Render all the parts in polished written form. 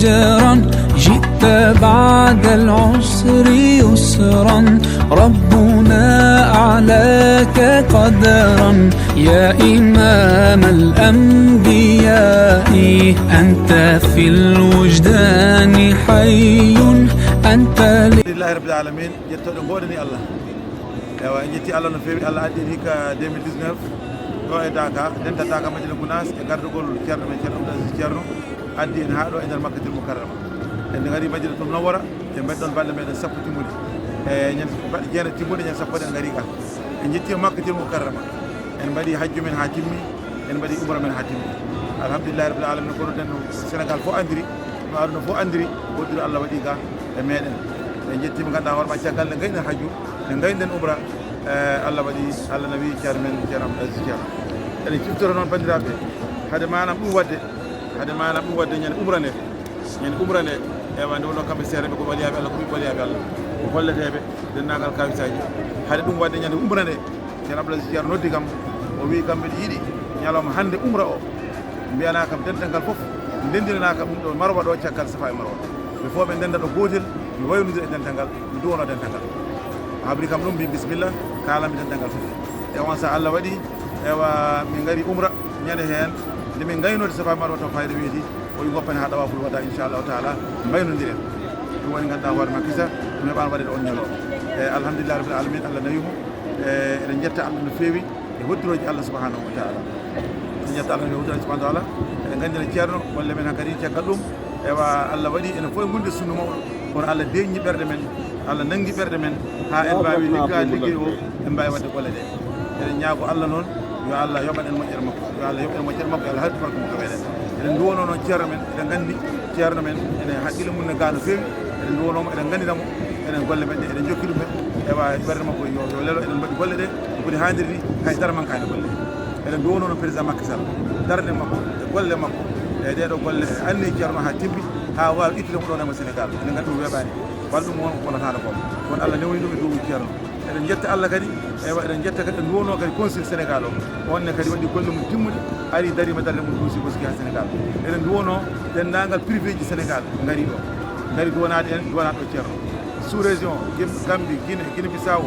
أجرا جئت بعد العسر يسرا ربنا أعلاك قدرا يا إمام الأنبياء أنت في الوجدان حي أنت لله رب العالمين يتوɗo goɗani Allah ewa en jetti Allah no fewi Allah addi hikka 2019 ɗo e Dakar dentata Madina Gounass e gardugol ceerno men ceerno Abdoul Aziz Ceerno addi en haa ɗo e nder Makkatul Mukarrama en ngari Madina tum Nawwara e mbeɗɗon balɗe meɗen sappo timmude e ñande mbaɗi jeena timmude ñande sappo ɗen ngari ga en jetti Makkatul Mukarrama en mbaɗi hajju men haa timmi en mbaɗi umra men haa timmi alhamdulillahi rabbil alamin kono den no Sénégal fof andiri no aduna fof andiri woɗɗude Allah waɗi ga e meɗen en jettima ganduɗa hoorema caggal nde gayɗen hajju nde gayɗen umra Allah waɗi Allah nawi ceerno men ceerno Abdoul Aziz Ceerno eɗen ciftoro noon bandiraɓe hade manam ɗum wadde ñande umra nde ewa nde wonno kamɓe seereɓe ko waliyaɓe Allah ko ɓiɓɓe waliyaɓe Allah ko holleteɓe dennagal kawisaji hade ɗum wadde ñande umra nde ceerno Abdoul Aziz Ceerno noddi kam o wi kam mbeɗa yiiɗi ñalawma hande umra o mbiyana kam dental ngal foof ndendinana kam ɗum ɗo marwa ɗo caggal safa e marwa ɓe fof ɓe ndenda ɗo gotel mi waynodira e dental ngal mi duwono dental ngal habri kam ɗum mbi bisimilla kalanmi dental ngal foof e on sa Allah waɗi ewa min gari umra ñande hen nde min gaynode safa e marwa to fayda weeti o wi goppane ha ɗawaful waɗa inchallahu taala mbaynodiren ɗum woni ganduɗa hoore ma kisa ɗum heɓano waɗede on ñalawma e alhamdulillah rabbil alamin Allah nawimo eɗen jetta Allah no fewi e hoddiroji Allah subhanahu wa taala en jetta Allah no hoddiroji subhanahu wa taala eɗen gandina ceerno golle men hankkadi caggal ɗum ewa Allah waɗi ene fof e gunde sunna mawɗo kono Allah deññi ɓerde men Allah nangui ɓerde men ha en mbawi liggade ligguey o en mbawi wadde golle ɗe eɗen ñaago Allah noon yo Allah yoɓan en moƴƴere makko yo Allah yoɓan en moƴƴere makko yo Allah halti barka makko meɗen eɗen duwono noon ceerno men eɗen gandi ceerno men ene haqqille mum ne ga no fewi eɗen duwonomo eɗen gandinamo eɗen golle men ɗe eɗen jokki ɗum ewa ɓerde makko yo lelo eɗen mbaɗi golle ɗe kodi hanniri ni hay dara mankani golle eɗen duwono noon président Macky Sall darde makko e golle makko e ɗeɗo golle anni ceerno ha timmi ha wawi ittude mo ɗon emo Sénégal eɗen gandi ɗum weeɓani walla ɗum won wonatano kom kono Allah newni ɗum e dow ceerno eɗen jetta Allah kadi ewa eɗen jetta kadi en duwono kadi consul Sénégal o onne kadi waɗi golle mum timmude ari darima darde mum duusi goski ha Sénégal eɗen duwono dendagal privé ji Sénégal gari ɗo gari duwanade en duwanaɗo ceerno sous région Gambie Guinée Bissau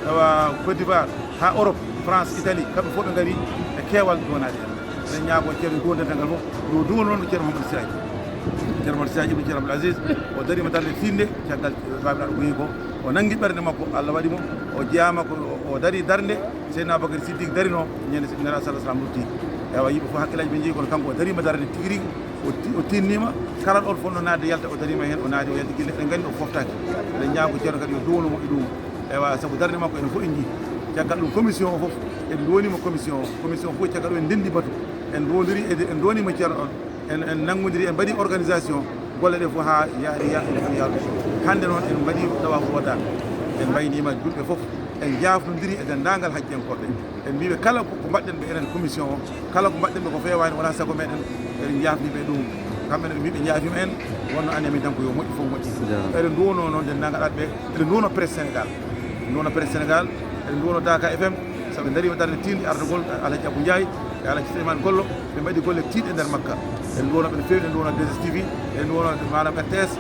ewa Côte d'Ivoire ha Europe France Italie kamɓe fof ɓe gari e keewal duwanade en eɗen ñaago ceerno duwodental ngal fof yo duwono noon ceerno Mamadou Siraji ceerno Mamadou Siraji ibn ceerno Abdoul Aziz o darima darde finde caggal babiraɗo goyi ko o nangui ɓerde makko Allah waɗi mo o jeyama ko o dari darde Seydina Aboubacry Siddique darino ñande nera sallah sallam rutti ewa yimɓe fof hakkillaji ɓe jeeyi kono kanko o darima darde tigui rigui o tinnima kala ɗon fonno nadde yalta o darima hen o naadi o yalti guille eɗen gandi o foftaki eɗen ñaago ceerno kadi yo duwono mo e ɗum ewa saabu darde makko enen fof en jii caggal ɗum commission o fof en duwonima commission fof caggal ɗum en ndendi batu en duwodiri en duwonima ceerno on en nangodiri en mbaɗi organisation golle ɗe fof ha yaari yaaru hande noon en mbaɗi tawa ko waɗa en mbaynima julɓe fof en jafnodiri e dendagal hajjenkoɓe en mbiɓe kala ko mbaɗɗen ɓe enen commission o kala ko mbaɗɗen ɓe ko fewani wona sago meɗen eɗen jafniɓe ɗum kamɓe ɓe mbiɓe jaafima en wonno anne min tan ko yo moƴƴi fof moƴƴi eɗen duwono noon dendagal aɗa ɓe eɗen duwono presse Sénégal eɗen duwono Dakar FM saabu darima darde tinde ardugol Alhaji Abou Ndiaye e Alhaji Souleymane Gollo ɓe mbaɗi golle tiiɗe nder Makka en duwono ɓe no fewi en duwono 2STV en duwono manam RTS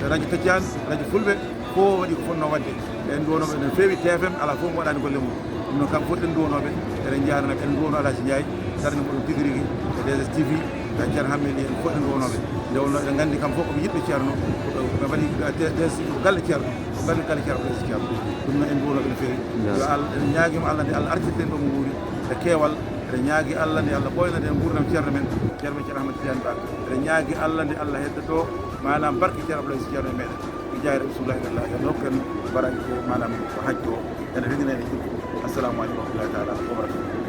radio Tidiane radio Fulɓe fof waɗi ko fonno wadde en duwonoɓe no fewi TFM ala fof mo waɗani golle mum ɗum noon kamɓe fof ɗen duwonoɓe eɗen jaranaɓe en duwono Alhaji Ndiaye darde muɗum tigui rigui e 2STV e ceerno Hammel en fof en duwonoɓe nde wonno eɗen gandi kam fof koɓe yiɗɓe ceerno ɓe mbaɗi galle ceerno galle ceerno Aziz Ceerno ɗum noon en duwonoɓe no fewi yo Allah eɗen ñaaguima Allah nde Allah artirten ɗo mo wuuri e keewal eɗen ñaagui Allah nde Allah ɓoynade en gurdam ceerno men ceerno Ahmad Tidiane Ba eɗen ñaagui Allah nde Allah heddoto manam barke ceerno Abdoul Aziz Ceerno e meɗen e jayre Rasulullah illallah yo hokken baraji manam ko hajjo ene reginede juɗɗo assalamu aleykum wa rahmatullahi taala wa barakatuh.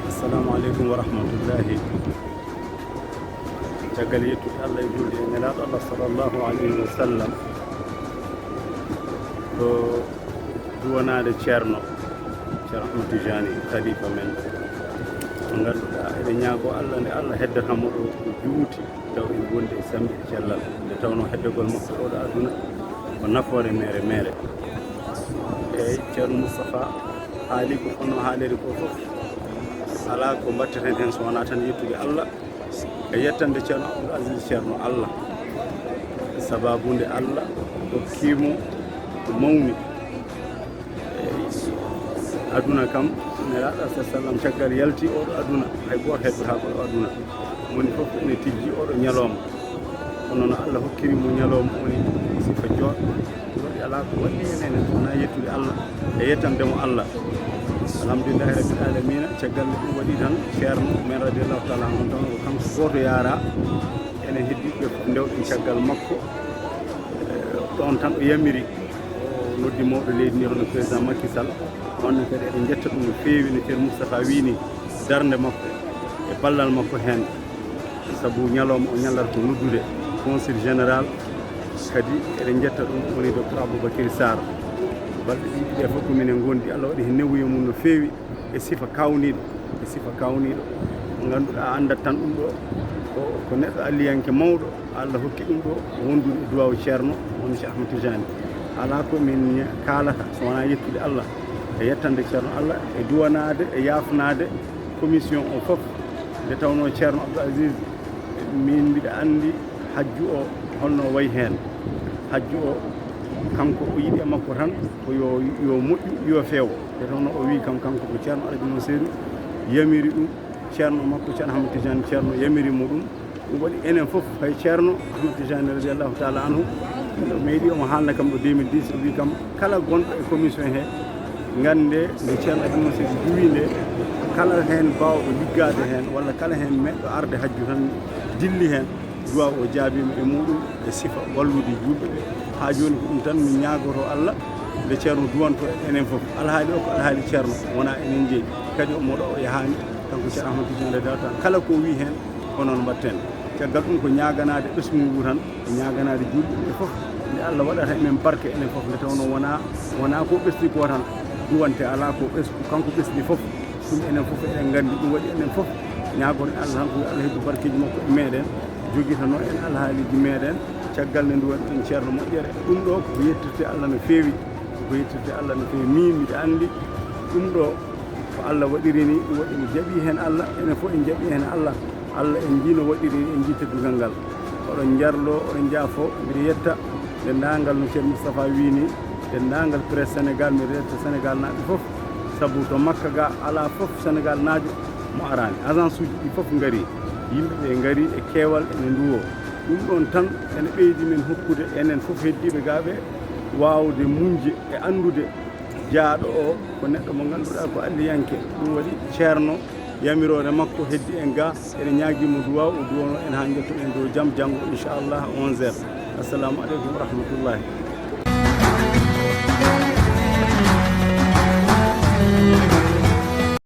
Assalamu aleykum wa rahmatullahi caggal yettude Allah e julde e nelaɗo Allah sallllahu alayhi wa sallam to duwanade ceerno Ahmad Tijani khalifa men mo ngannduɗa eɗen ñaago Allah nde Allah heddatamo ɗo ko juuti taw en gondi e sambi e cellal nde tawno heddegol makko oɗo aduna ko nafoore mere eyyi ceerno Moustapha haali ko fonno haalede ko fof ala ko mbatteten hen so wona tan yettude Allah e yettande ceerno Abdoul Aziz ceerno Allah sababunde Allah hokkimo ko mawni aduna kam nelaɗo sa sallam caggal yalti oɗo aduna hay goto heɓata koɗo aduna woni fof ene tijji oɗo ñalawma kono no Allah hokkirimo ñalawma woni sifa joɗɗo waɗi ala ko waɗi hen enen wona yettude Allah e yettandemo Allah alhamdulillahi rabbil alamina caggal nde ɗum waɗi tan ceerno men radiallahu taala on tan ko kanko goto yaara enen heddiɓe ndewɗen caggal makko ɗon tan o yamiri o noddi mawɗo leydi ndi hono président Macky Sall on kadi eɗen jetta ɗum no feewi no ceerno Moustapha wini darde makko e ballal makko hen saabu ñalawma o ñallata ko noddude conseil général kadi eɗen jetta ɗum woni docteur Aboubacry Sarr balɗe ɗiɗi ɗe fof kominen gondi Allah waɗi hen newuye mum no feewi e sifa kawniɗo mo ganduɗa andat tan ɗum ɗo ko neɗɗo alliyanke mawɗo Allah hokki ɗum ɗo wondude e duwaw ceerno woni Cheikh Ahmed Tidiane ala ko min kalata so wona yettude Allah e yettande ceerno Allah e duwanade e yafnade commission o fof nde tawno ceerno Abdoul Aziz min mbiɗa andi hajju o holno wayi hen hajju o kanko o yiɗi e makko tan ko yo moƴƴu yo feew nde tawno o wi kam kanko ko ceerno Alaji no seedu yamiri ɗum ceerno makko ceerno Ahmed Tidiane ceerno yamirimo ɗum waɗi enen fof hay ceerno Ahmed Tidiane radiallahu taala anhu o meeɗi omo haalna kam ɗo 2010 o wi kam kala gonɗo e commission he gande nde ceerno Alaji no seedu duwi nde kala hen bawɗo liggade hen walla kala hen meɗɗo arde hajju tan dilli hen duwaw o jaabima e muɗum e sifa wallude julɓe ɓe ha joni ko ɗum tan min ñagoto Allah nde ceerno duwanto enen fof alhaali o ko alhaali ceerno wona enen jeeyi kadi omoɗo o yahani kanko ceerno Ahmed Tidiane radiallahu taala kala ko wi hen ko noon mbatten caggal ɗum ko ñaganade ɓesmugu tan ñaganade julɓe ɓe fof nde Allah waɗata emen barke enen fof nde tawno wona ko ɓesdi ko tan duwante ala ko ɓesku kanko ɓesdi fof ɗum enen fof eɗen gandi ɗum waɗi enen fof ñagon Allah tan ko Allah heddu barkeji makko e meɗen joguitano en alhaaliji meɗen caggal nde duwanɗen ceerno moƴƴere ɗum ɗo ko yettirte Allah no feewi min mbiɗa andi ɗum ɗo ko Allah waɗiri ni ɗum waɗi mi jaaɓi hen Allah enen fof en jaaɓi hen Allah en jino waɗiri en jii teddugal ngal oɗon jarlo oɗon jaafo mbiɗa yetta dendagal no ceerno Moustapha wini dendagal presse Sénégal mbiɗa yetta Sénégal naaɓe fof saabu to Makka ga ala fof Sénégal naajo mo arani agence uji ɗi fof gaari yimɓeɓe gaari e keewal ene nduwo ɗum ɗon tan ene ɓeydi men hokkude enen fof heddiɓe gaaɓe wawde muñde e andude jaaɗo o ko neɗɗo mo ganduɗa ko alliyanke ɗum waɗi ceerno yamirode makko heddi en ga ene ñaguimo duwaw o duwano en ha jettoɗen dow jaam janggo inchallah 11h assalamu aleykum wa rahmatullahi